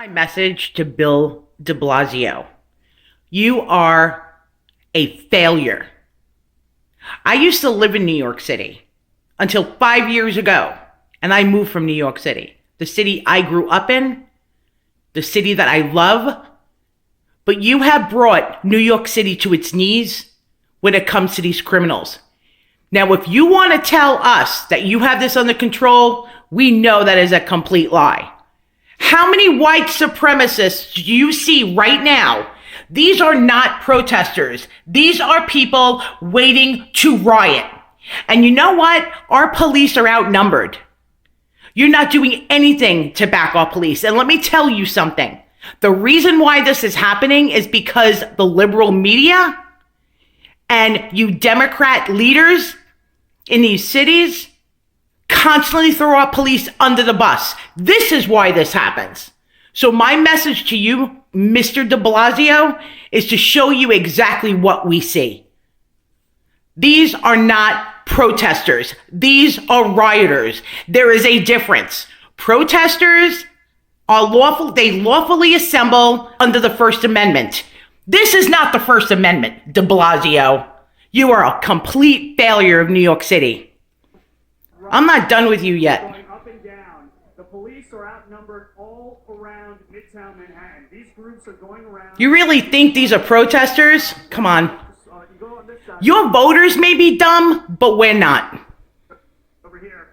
My message to Bill de Blasio. You are a failure. I used to live in New York City until 5 years ago, and I moved from New York City, the city I grew up in, the city that I love. But you have brought New York City to its knees when it comes to these criminals. Now, if you want to tell us that you have this under control, we know that is a complete lie. How many white supremacists do you see right now? These are not protesters. These are people waiting to riot. And you know what? Our police are outnumbered. You're not doing anything to back off police. And let me tell you something. The reason why this is happening is because the liberal media and you Democrat leaders in these cities constantly throw our police under the bus. This is why this happens. So my message to you, Mr. de Blasio, is to show you exactly what we see. These are not protesters. These are rioters. There is a difference. Protesters are lawful. They lawfully assemble under the First Amendment. This is not the First Amendment, de Blasio. You are a complete failure of New York City. I'm not done with you yet. Going up and down. The police are outnumbered all around Midtown Manhattan. These groups are going around. You really think these are protesters? Come on. Your voters may be dumb, but we're not. Over here,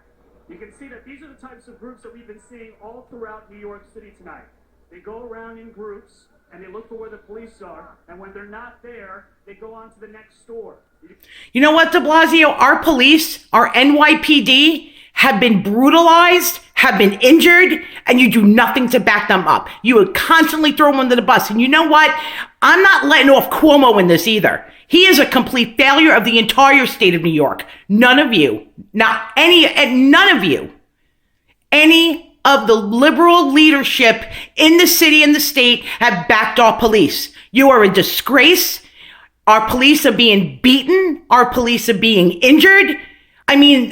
you can see that these are the types of groups that we've been seeing all throughout New York City tonight. They go around in groups and they look for where the police are, and when they're not there, they go on to the next store. You know what, de Blasio? Our police, our NYPD, have been brutalized, have been injured, and you do nothing to back them up. You would constantly throw them under the bus. And you know what? I'm not letting off Cuomo in this either. He is a complete failure of the entire state of New York. None of you, none of you, any of the liberal leadership in the city and the state have backed our police. You are a disgrace. Our police are being beaten. Our police are being injured. I mean,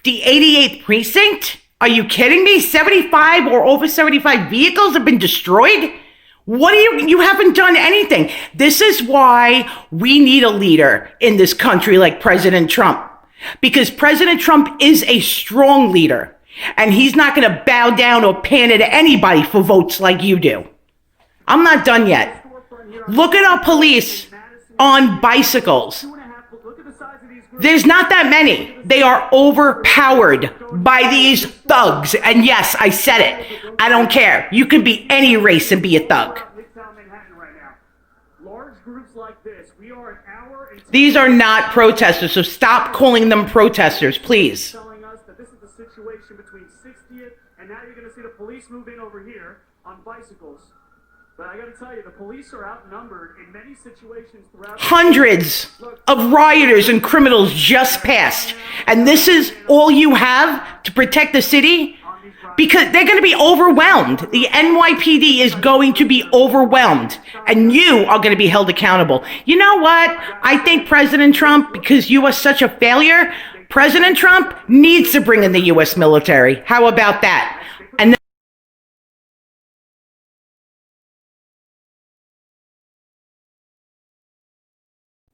the 88th precinct? Are you kidding me? 75 or over 75 vehicles have been destroyed? You haven't done anything. This is why we need a leader in this country like President Trump. Because President Trump is a strong leader. And he's not going to bow down or pander to anybody for votes like you do. I'm not done yet. Look at our police on bicycles. There's not that many. They are overpowered by these thugs. And yes, I said it. I don't care. You can be any race and be a thug. These are not protesters, so stop calling them protesters, please. Telling us that this is the situation between 60th, and now you're going to see the police move in over here on bicycles. But I got to tell you, the police are outnumbered in many situations throughout. Hundreds of rioters and criminals just passed. And this is all you have to protect the city? Because they're going to be overwhelmed. The NYPD is going to be overwhelmed. And you are going to be held accountable. You know what? I think President Trump, because you are such a failure, President Trump needs to bring in the U.S. military. How about that? And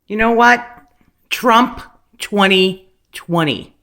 you know what? Trump 2020.